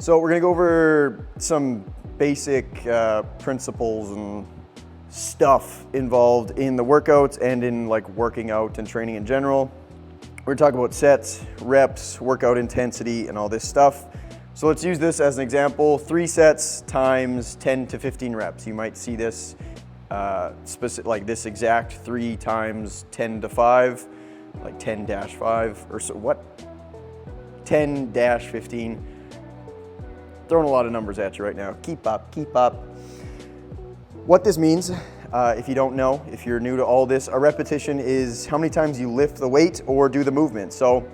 So we're gonna go over some basic principles and stuff involved in the workouts and in like working out and training in general. We're gonna talk about sets, reps, workout intensity, and all this stuff. So let's use this as an example. 3 sets times 10 to 15 reps. You might see this like this exact 3 times 10 to 5, like 10-5 or so. What? 10-15. Throwing a lot of numbers at you right now. Keep up, keep up. What this means, if you don't know, if you're new to all this, a repetition is how many times you lift the weight or do the movement. So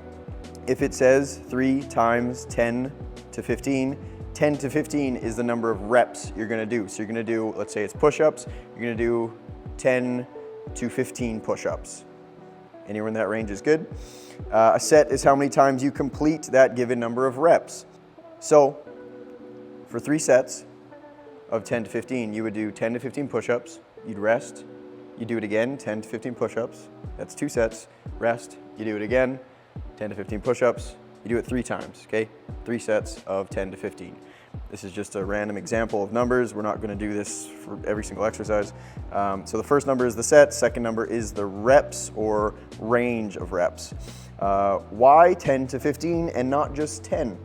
if it says 3 times 10 to 15, 10 to 15 is the number of reps you're gonna do. So you're gonna do, let's say it's push-ups, you're gonna do 10 to 15 push-ups. Anywhere in that range is good. A set is how many times you complete that given number of reps. So for 3 sets of 10 to 15, you would do 10 to 15 push-ups, you'd rest, you do it again, 10 to 15 push-ups, that's 2 sets, rest, you do it again, 10 to 15 push-ups, you do it 3 times, okay? 3 sets of 10 to 15. This is just a random example of numbers. We're not gonna do this for every single exercise. So the first number is the set, second number is the reps or range of reps. Why 10 to 15 and not just 10?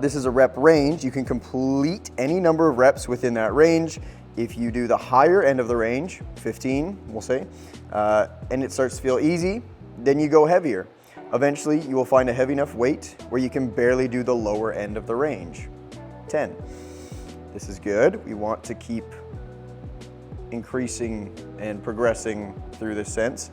This is a rep range. You can complete any number of reps within that range. If you do the higher end of the range, 15, we'll say, and it starts to feel easy, then you go heavier. Eventually, you will find a heavy enough weight where you can barely do the lower end of the range, 10. This is good. We want to keep increasing and progressing through this sense.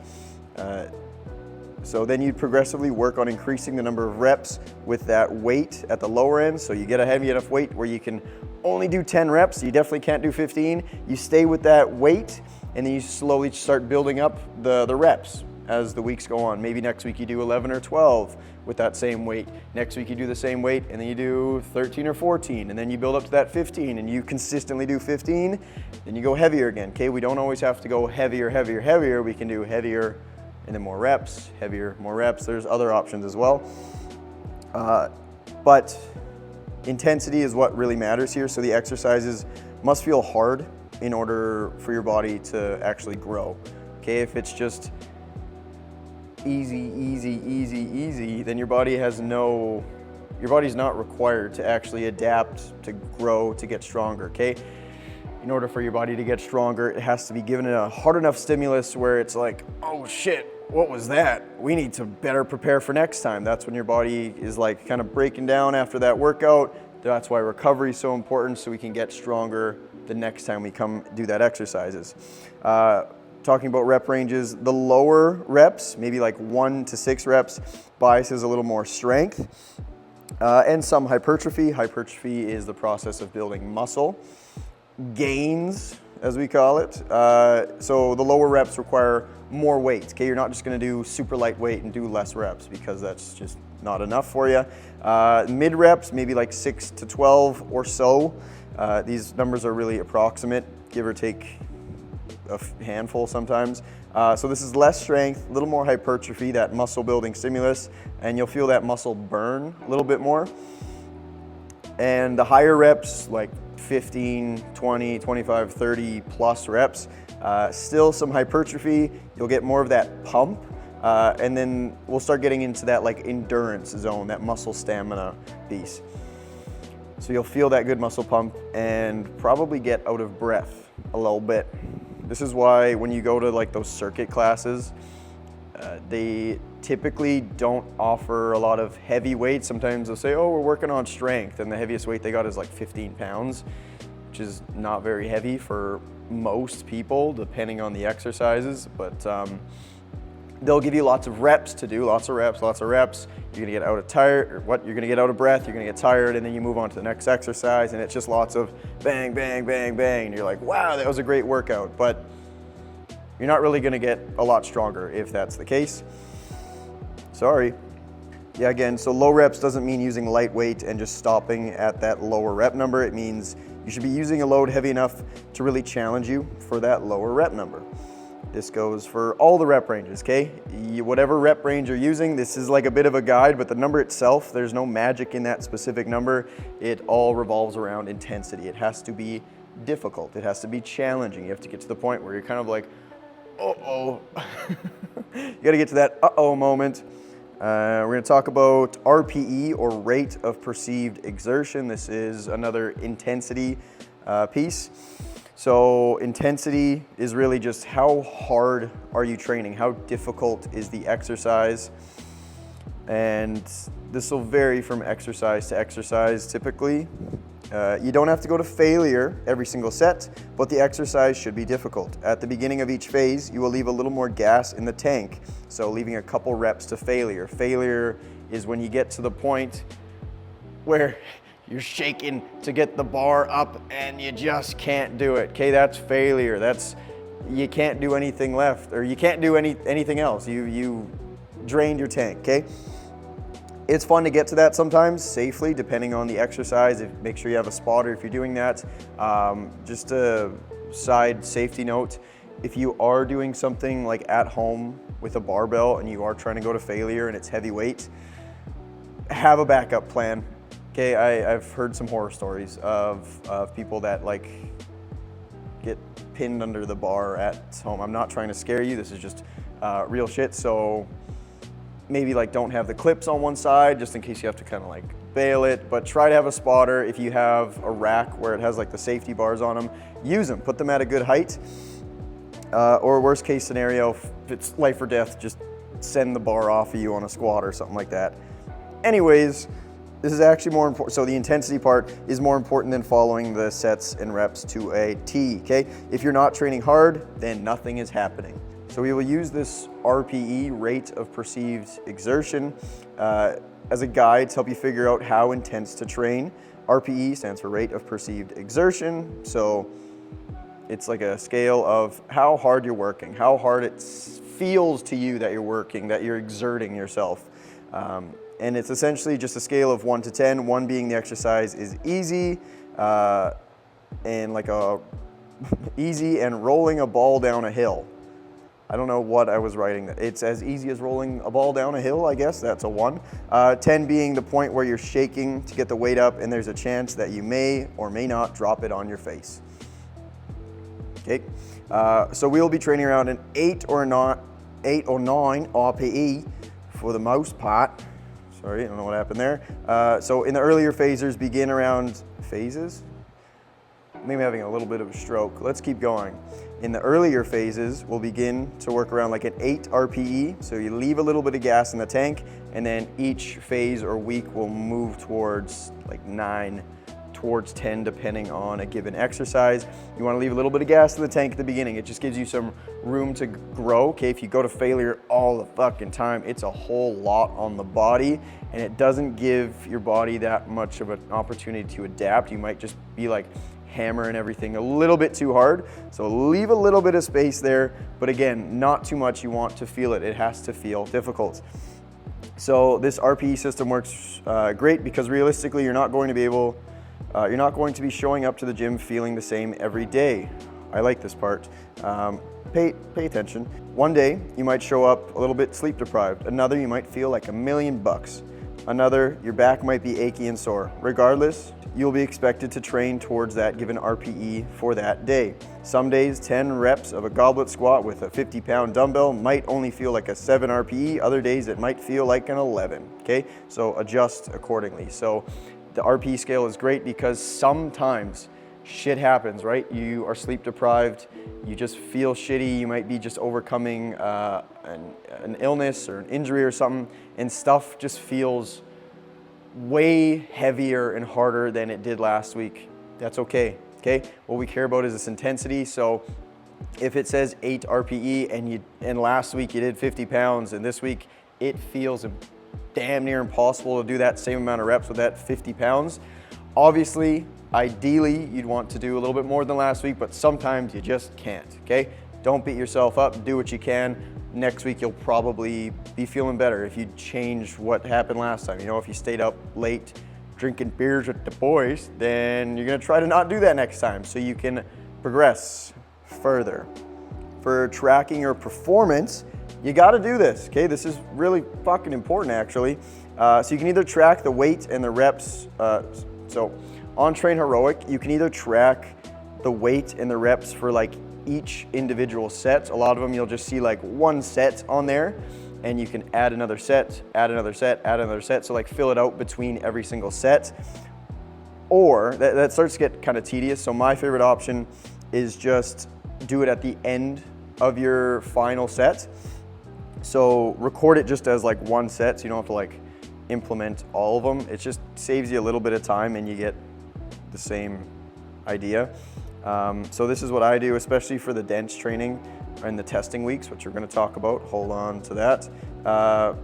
So then you'd progressively work on increasing the number of reps with that weight at the lower end. So you get a heavy enough weight where you can only do 10 reps. You definitely can't do 15. You stay with that weight and then you slowly start building up the reps as the weeks go on. Maybe next week you do 11 or 12 with that same weight. Next week you do the same weight and then you do 13 or 14 and then you build up to that 15 and you consistently do 15. Then you go heavier again, okay? We don't always have to go heavier, heavier, heavier. We can do heavier and then more reps, heavier, more reps. There's other options as well. But intensity is what really matters here. So the exercises must feel hard in order for your body to actually grow. Okay, if it's just easy, easy, easy, easy, then your body's not required to actually adapt, to grow, to get stronger, okay? In order for your body to get stronger, it has to be given a hard enough stimulus where it's like, oh shit, what was that? We need to better prepare for next time. That's when your body is like kind of breaking down after that workout. That's why recovery is so important, so we can get stronger the next time we come do that exercises. Talking about rep ranges, the lower reps, maybe like 1 to 6 reps, biases a little more strength and some hypertrophy. Hypertrophy is the process of building muscle. Gains, as we call it. So the lower reps require more weight. Okay, you're not just going to do super lightweight and do less reps because that's just not enough for you. Mid reps, maybe like 6 to 12 or so. These numbers are really approximate, give or take a handful sometimes. So this is less strength, a little more hypertrophy, that muscle building stimulus, and you'll feel that muscle burn a little bit more. And the higher reps, like 15, 20, 25, 30 plus reps, still some hypertrophy, you'll get more of that pump, and then we'll start getting into that like endurance zone, that muscle stamina piece. So you'll feel that good muscle pump and probably get out of breath a little bit. This is why when you go to like those circuit classes, they typically don't offer a lot of heavy weights. Sometimes they'll say, oh, we're working on strength, and the heaviest weight they got is like 15 pounds, which is not very heavy for most people, depending on the exercises, but they'll give you lots of reps to do, lots of reps. You're gonna get you're gonna get out of breath, you're gonna get tired, and then you move on to the next exercise, and it's just lots of bang, bang, bang, bang, and you're like, wow, that was a great workout, but you're not really gonna get a lot stronger if that's the case. Sorry. Yeah, again, so low reps doesn't mean using lightweight and just stopping at that lower rep number. It means you should be using a load heavy enough to really challenge you for that lower rep number. This goes for all the rep ranges, okay? Whatever rep range you're using, this is like a bit of a guide, but the number itself, there's no magic in that specific number. It all revolves around intensity. It has to be difficult. It has to be challenging. You have to get to the point where you're kind of like, uh-oh. You gotta get to that uh-oh moment. We're gonna talk about RPE, or rate of perceived exertion. This is another intensity piece. So intensity is really just how hard are you training? How difficult is the exercise? And this will vary from exercise to exercise typically. You don't have to go to failure every single set, but the exercise should be difficult. At the beginning of each phase, you will leave a little more gas in the tank, so leaving a couple reps to failure. Failure is when you get to the point where you're shaking to get the bar up and you just can't do it. Okay, that's failure. You can't do anything left, or you can't do anything else. You drained your tank, okay? It's fun to get to that sometimes safely, depending on the exercise. Make sure you have a spotter if you're doing that. Just a side safety note, if you are doing something like at home with a barbell and you are trying to go to failure and it's heavy weight, have a backup plan. Okay, I've heard some horror stories of people that like get pinned under the bar at home. I'm not trying to scare you, this is just real shit. So maybe like don't have the clips on one side just in case you have to kind of like bail it, but try to have a spotter. If you have a rack where it has like the safety bars on them, use them, put them at a good height. Or worst case scenario, if it's life or death, just send the bar off of you on a squat or something like that. Anyways, this is actually more important. So the intensity part is more important than following the sets and reps to a T, okay? If you're not training hard, then nothing is happening. So we will use this RPE, rate of perceived exertion, as a guide to help you figure out how intense to train. RPE stands for rate of perceived exertion. So it's like a scale of how hard you're working, how hard it feels to you that you're working, that you're exerting yourself. And it's essentially just a scale of 1 to 10, 1 being the exercise is easy, and like easy and rolling a ball down a hill. I don't know what I was writing. It's as easy as rolling a ball down a hill, I guess, that's a 1. 10 being the point where you're shaking to get the weight up and there's a chance that you may or may not drop it on your face. Okay, so we'll be training around an 8 or 9 RPE for the most part. Sorry, I don't know what happened there. So in the earlier phases, begin around phases? Maybe having a little bit of a stroke. Let's keep going. In the earlier phases, we'll begin to work around like an 8 RPE. So you leave a little bit of gas in the tank, and then each phase or week will move towards like 9, towards 10, depending on a given exercise. You want to leave a little bit of gas in the tank at the beginning. It just gives you some room to grow. Okay, if you go to failure all the fucking time, it's a whole lot on the body, and it doesn't give your body that much of an opportunity to adapt. You might just be like hammering everything a little bit too hard. So leave a little bit of space there, but again, not too much. You want to feel it. It has to feel difficult. So this RPE system works great because realistically, you're not going to be showing up to the gym feeling the same every day. I like this part. Pay attention. One day, you might show up a little bit sleep deprived. Another, you might feel like $1,000,000. Another, your back might be achy and sore. Regardless, you'll be expected to train towards that given RPE for that day. Some days, 10 reps of a goblet squat with a 50-pound dumbbell might only feel like a 7 RPE. Other days, it might feel like an 11, okay? So adjust accordingly. So the RPE scale is great because sometimes shit happens, right? You are sleep deprived, you just feel shitty, you might be just overcoming an illness or an injury or something, and stuff just feels way heavier and harder than it did last week. That's okay, okay? What we care about is this intensity. So if it says 8 RPE and last week you did 50 pounds and this week it feels damn near impossible to do that same amount of reps with that 50 pounds, obviously, ideally, you'd want to do a little bit more than last week, but sometimes you just can't, okay? Don't beat yourself up, do what you can. Next week, you'll probably be feeling better if you change what happened last time. You know, if you stayed up late drinking beers with the boys, then you're gonna try to not do that next time so you can progress further. for tracking your performance, you got to do this, okay? This is really fucking important, actually. So you can either track the weight and the reps. So on Train Heroic, you can either track the weight and the reps for like each individual set. A lot of them you'll just see like one set on there, and you can add another set, add another set, add another set. So like fill it out between every single set. Or that starts to get kind of tedious. So my favorite option is just do it at the end of your final set. So record it just as like one set, so you don't have to like implement all of them. It just saves you a little bit of time and you get the same idea. So this is what I do, especially for the dense training and the testing weeks, which we're going to talk about. Hold on to that.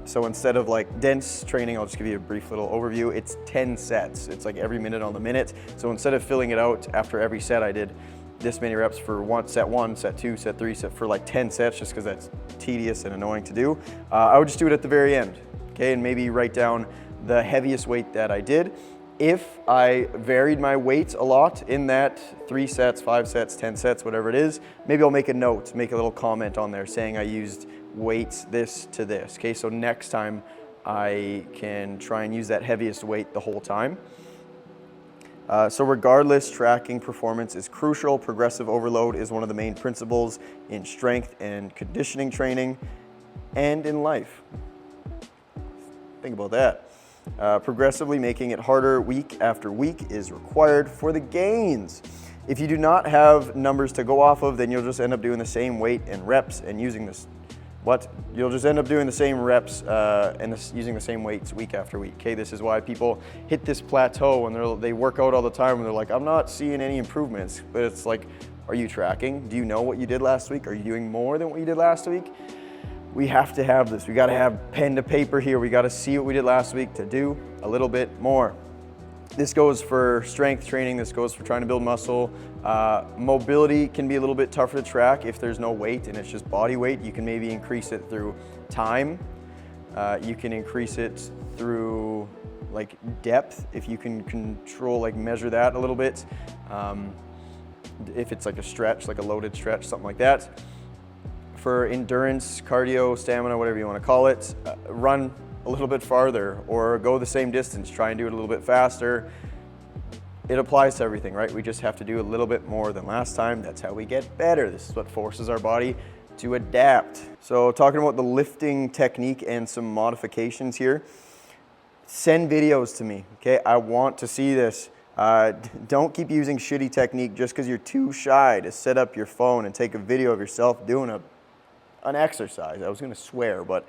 So instead of like dense training, I'll just give you a brief little overview. It's 10 sets. It's like every minute on the minute. So instead of filling it out after every set, I did this many reps for set 1, set 2, set 3, set for like 10 sets, just because that's tedious and annoying to do. I would just do it at the very end, okay? And maybe write down the heaviest weight that I did. If I varied my weight a lot in that 3 sets, 5 sets, 10 sets, whatever it is, maybe I'll make a note, make a little comment on there saying I used weights this to this, okay? So next time I can try and use that heaviest weight the whole time. So regardless, tracking performance is crucial. Progressive overload is one of the main principles in strength and conditioning training and in life. Think about that. Progressively making it harder week after week is required for the gains. If you do not have numbers to go off of, then you'll just end up doing the same weight and reps and using this. You'll just end up doing the same reps and using the same weights week after week. Okay, this is why people hit this plateau and they work out all the time and they're like, I'm not seeing any improvements. But it's like, are you tracking? Do you know what you did last week? Are you doing more than what you did last week? We have to have this. We got to have pen to paper here. We got to see what we did last week to do a little bit more. This goes for strength training. This goes for trying to build muscle. Mobility can be a little bit tougher to track if there's no weight and it's just body weight. You can maybe increase it through time. You can increase it through like depth if you can control, like measure that a little bit. If it's like a stretch, like a loaded stretch, something like that. For endurance, cardio, stamina, whatever you want to call it, run a little bit farther or go the same distance, try and do it a little bit faster. It applies to everything, right? We just have to do a little bit more than last time. That's how we get better. This is what forces our body to adapt. So talking about the lifting technique and some modifications here, send videos to me, okay? I want to see this. Don't keep using shitty technique just because you're too shy to set up your phone and take a video of yourself doing an exercise. I was gonna swear, but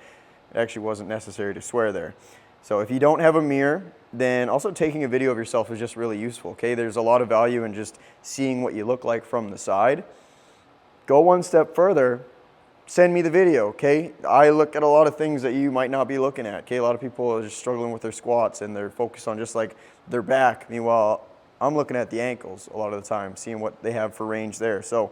it actually wasn't necessary to swear there. So if you don't have a mirror, then also taking a video of yourself is just really useful, okay? There's a lot of value in just seeing what you look like from the side. Go one step further, send me the video, okay? I look at a lot of things that you might not be looking at, okay? A lot of people are just struggling with their squats and they're focused on just like their back. Meanwhile, I'm looking at the ankles a lot of the time, seeing what they have for range there. So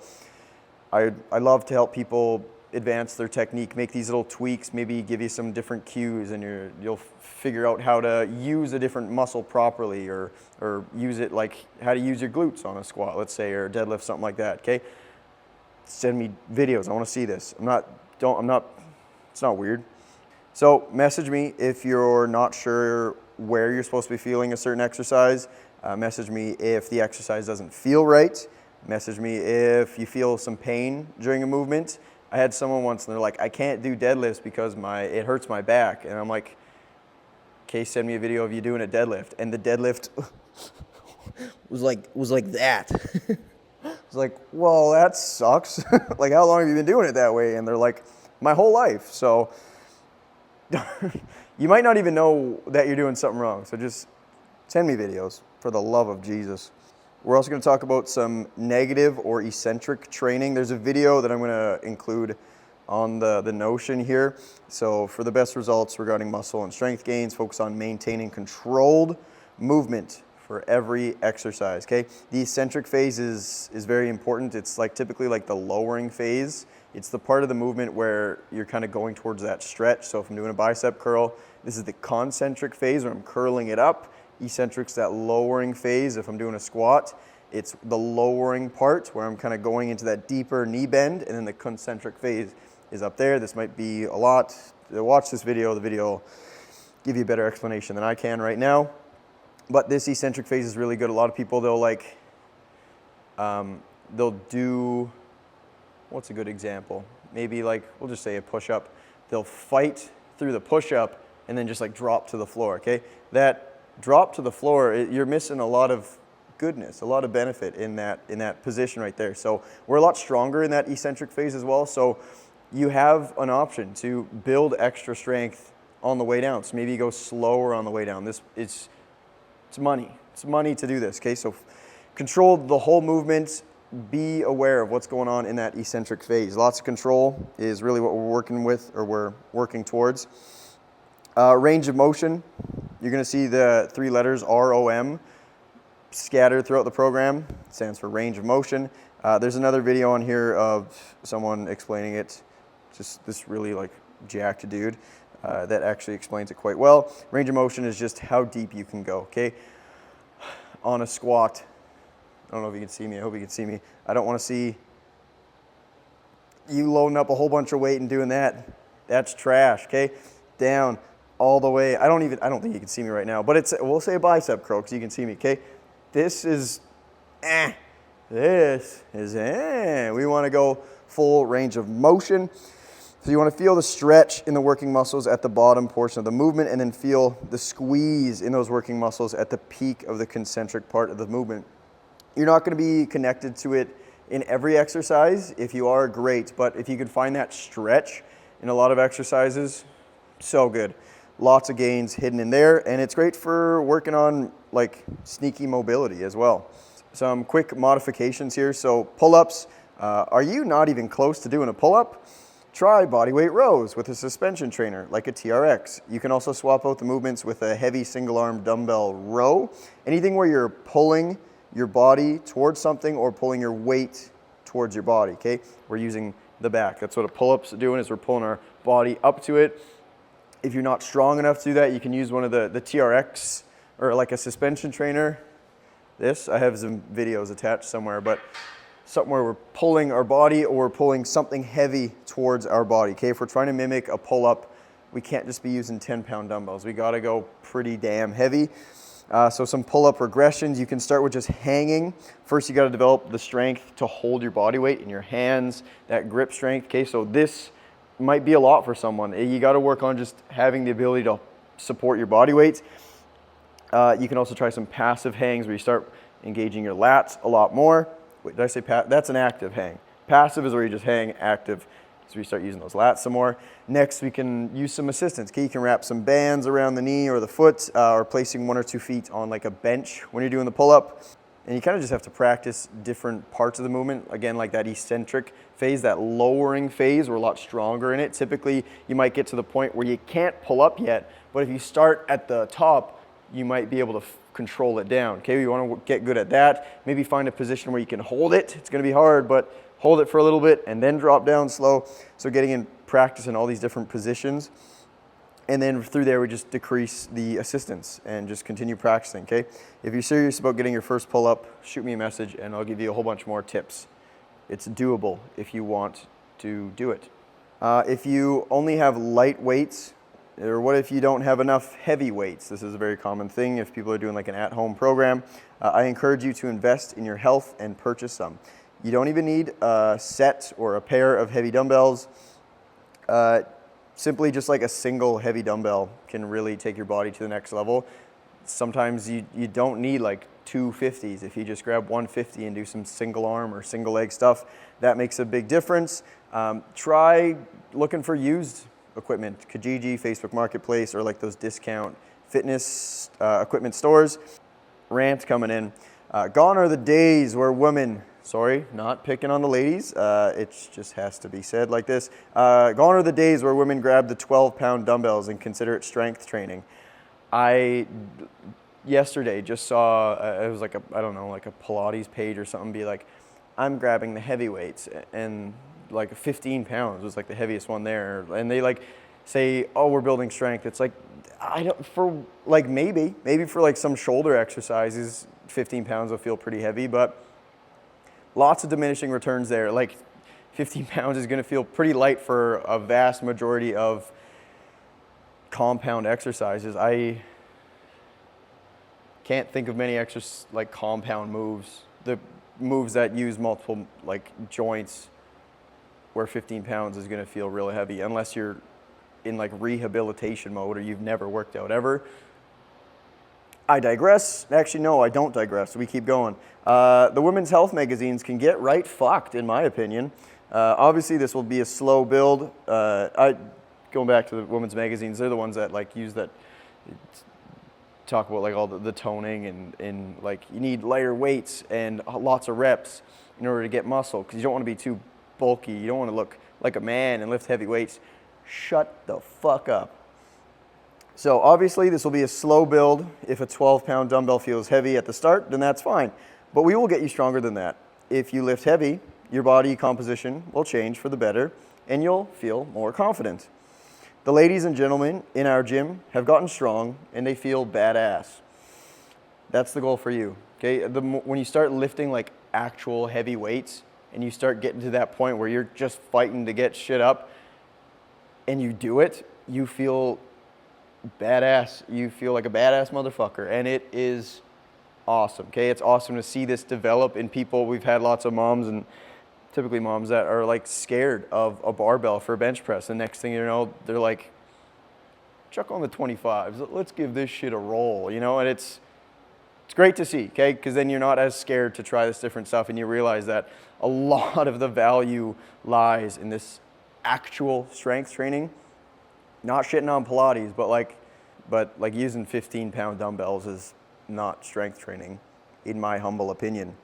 I love to help people advance their technique, make these little tweaks, maybe give you some different cues and you'll figure out how to use a different muscle properly or use it like how to use your glutes on a squat, let's say, or deadlift, something like that, okay? Send me videos, I wanna see this. It's not weird. So message me if you're not sure where you're supposed to be feeling a certain exercise. Message me if the exercise doesn't feel right. Message me if you feel some pain during a movement. I had someone once and they're like, I can't do deadlifts because it hurts my back. And I'm like, okay, send me a video of you doing a deadlift. And the deadlift was like that. I was like, well, that sucks. Like, how long have you been doing it that way? And they're like, my whole life. So you might not even know that you're doing something wrong. So just send me videos for the love of Jesus. We're also going to talk about some negative or eccentric training. There's a video that I'm going to include on the Notion here. So for the best results regarding muscle and strength gains, focus on maintaining controlled movement for every exercise, okay? The eccentric phase is very important. It's like typically like the lowering phase. It's the part of the movement where you're kind of going towards that stretch. So if I'm doing a bicep curl, this is the concentric phase where I'm curling it up. Eccentric's that lowering phase if I'm doing a squat. It's the lowering part where I'm kind of going into that deeper knee bend, and then the concentric phase is up there. This might be a lot. Watch this video. The video will give you a better explanation than I can right now. But this eccentric phase is really good. A lot of people, they'll do, what's a good example? Maybe like, we'll just say a push-up. They'll fight through the push-up and then just like drop to the floor, okay? That drop to the floor, you're missing a lot of goodness, a lot of benefit in that position right there. So we're a lot stronger in that eccentric phase as well. So you have an option to build extra strength on the way down. So maybe you go slower on the way down. It's money. It's money to do this, okay? So control the whole movement. Be aware of what's going on in that eccentric phase. Lots of control is really what we're working with, or we're working towards. Range of motion. You're going to see the 3 letters ROM scattered throughout the program. It stands for range of motion. There's another video on here of someone explaining it. Just this really like jacked dude that actually explains it quite well. Range of motion is just how deep you can go, okay? On a squat, I don't know if you can see me. I hope you can see me. I don't want to see you loading up a whole bunch of weight and doing that. That's trash, okay? Down all the way. I don't think you can see me right now, but we'll say a bicep curl because you can see me, okay? This is we want to go full range of motion. So you want to feel the stretch in the working muscles at the bottom portion of the movement, and then feel the squeeze in those working muscles at the peak of the concentric part of the movement. You're not going to be connected to it in every exercise. If you are, great. But if you can find that stretch in a lot of exercises, so good. Lots of gains hidden in there, and it's great for working on like sneaky mobility as well. Some quick modifications here. So pull-ups. Are you not even close to doing a pull-up? Try bodyweight rows with a suspension trainer like a TRX. You can also swap out the movements with a heavy single arm dumbbell row. Anything where you're pulling your body towards something or pulling your weight towards your body, okay? We're using the back. That's what a pull-up's doing, is we're pulling our body up to it. If you're not strong enough to do that, you can use one of the TRX or like a suspension trainer. I have some videos attached somewhere, but something where we're pulling our body or we're pulling something heavy towards our body, okay? If we're trying to mimic a pull-up, we can't just be using 10-pound dumbbells. We gotta go pretty damn heavy. So some pull-up regressions. You can start with just hanging. First, you gotta develop the strength to hold your body weight in your hands, that grip strength, okay? So this might be a lot for someone. You gotta work on just having the ability to support your body weight. You can also try some passive hangs where you start engaging your lats a lot more. Wait, did I say that's an active hang. Passive is where you just hang. Active is where you start using those lats some more. Next, we can use some assistance. Okay, you can wrap some bands around the knee or the foot, or placing 1 or 2 feet on like a bench when you're doing the pull-up. And you kind of just have to practice different parts of the movement. Again, like that eccentric phase, that lowering phase, we're a lot stronger in it. Typically, you might get to the point where you can't pull up yet, but if you start at the top, you might be able to control it down. Okay, we want to get good at that. Maybe find a position where you can hold it. It's going to be hard, but hold it for a little bit and then drop down slow. So getting in practice in all these different positions. And then through there, we just decrease the assistance and just continue practicing, okay? If you're serious about getting your first pull-up, shoot me a message and I'll give you a whole bunch more tips. It's doable if you want to do it. If you only have light weights, or what if you don't have enough heavy weights? This is a very common thing if people are doing like an at-home program. I encourage you to invest in your health and purchase some. You don't even need a set or a pair of heavy dumbbells. Simply just like a single heavy dumbbell can really take your body to the next level. Sometimes you don't need like 2 50s. If you just grab 150 and do some single arm or single leg stuff, that makes a big difference. Try looking for used equipment, Kijiji, Facebook Marketplace, or like those discount fitness equipment stores. Rant coming in. Gone are the days where women, sorry, not picking on the ladies, it just has to be said like this. Gone are the days where women grab the 12-pound dumbbells and consider it strength training. I yesterday just saw, it was like I don't know, like a Pilates page or something, be like, I'm grabbing the heavy weights, and like 15 pounds was like the heaviest one there. And they like say, oh, we're building strength. It's like, I don't, for like maybe for like some shoulder exercises, 15 pounds will feel pretty heavy, but lots of diminishing returns there. Like 15 pounds is going to feel pretty light for a vast majority of compound exercises. I can't think of many like compound moves, the moves that use multiple like joints, where 15 pounds is going to feel really heavy, unless you're in like rehabilitation mode or you've never worked out ever. I digress. Actually, no, I don't digress. We keep going. The women's health magazines can get right fucked, in my opinion. Obviously, this will be a slow build. Going back to the women's magazines, they're the ones that like use that, talk about like all the toning and like you need lighter weights and lots of reps in order to get muscle, because you don't want to be too bulky. You don't want to look like a man and lift heavy weights. Shut the fuck up. So obviously this will be a slow build. If a 12-pound dumbbell feels heavy at the start, then that's fine. But we will get you stronger than that. If you lift heavy, your body composition will change for the better and you'll feel more confident. The ladies and gentlemen in our gym have gotten strong and they feel badass. That's the goal for you, okay? When you start lifting like actual heavy weights and you start getting to that point where you're just fighting to get shit up and you do it, you feel badass. You feel like a badass motherfucker, and it is awesome, okay? It's awesome to see this develop in people. We've had lots of moms, and typically moms that are like scared of a barbell for a bench press. The next thing you know, they're like, chuck on the 25s. Let's give this shit a roll, you know? And it's great to see, okay? Because then you're not as scared to try this different stuff, and you realize that a lot of the value lies in this actual strength training. Not shitting on Pilates, but like using 15-pound dumbbells is not strength training, in my humble opinion.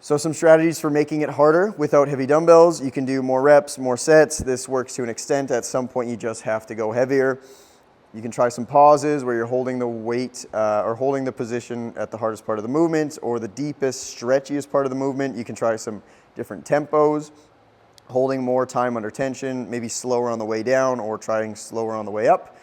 So some strategies for making it harder without heavy dumbbells. You can do more reps, more sets. This works to an extent. At some point, you just have to go heavier. You can try some pauses where you're holding the weight or holding the position at the hardest part of the movement or the deepest, stretchiest part of the movement. You can try some different tempos, holding more time under tension, maybe slower on the way down or trying slower on the way up.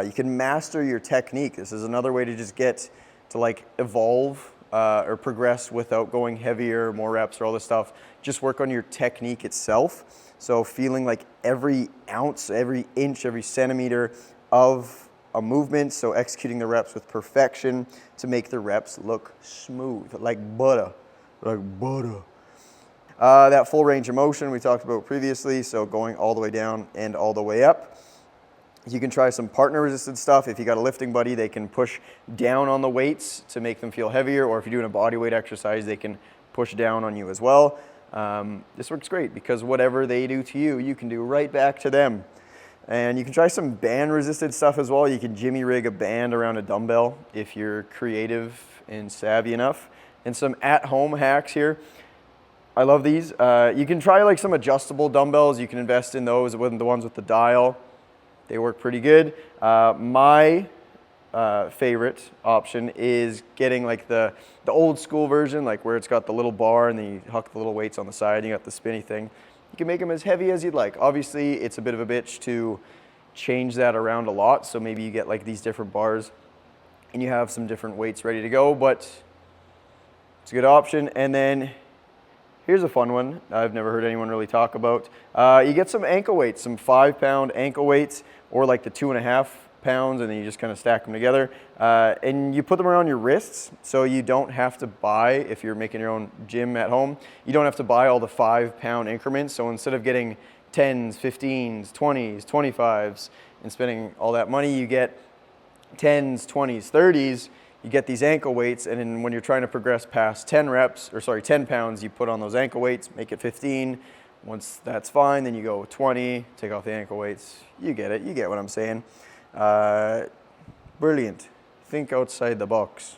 You can master your technique. This is another way to just get to like evolve or progress without going heavier, more reps or all this stuff. Just work on your technique itself. So feeling like every ounce, every inch, every centimeter of a movement. So executing the reps with perfection to make the reps look smooth, like butter, like butter. That full range of motion we talked about previously, so going all the way down and all the way up. You can try some partner resisted stuff. If you got a lifting buddy, they can push down on the weights to make them feel heavier, or if you're doing a body weight exercise, they can push down on you as well. This works great because whatever they do to you, you can do right back to them. And you can try some band resisted stuff as well. You can jimmy rig a band around a dumbbell if you're creative and savvy enough. And some at-home hacks here. I love these. You can try like some adjustable dumbbells. You can invest in those, the ones with the dial. They work pretty good. My favorite option is getting like the old school version, like where it's got the little bar and then you huck the little weights on the side and you got the spinny thing. You can make them as heavy as you'd like. Obviously, it's a bit of a bitch to change that around a lot. So maybe you get like these different bars and you have some different weights ready to go, but it's a good option. And then here's a fun one I've never heard anyone really talk about. You get some ankle weights, some 5-pound ankle weights, or like the 2.5 pounds, and then you just kind of stack them together. And you put them around your wrists, so you don't have to buy, if you're making your own gym at home, you don't have to buy all the 5-pound increments. So instead of getting 10s, 15s, 20s, 25s, and spending all that money, you get 10s, 20s, 30s. You get these ankle weights, and then when you're trying to progress past 10 pounds, you put on those ankle weights, make it 15. Once that's fine, then you go 20, take off the ankle weights. You get it, you get what I'm saying. Brilliant. Think outside the box.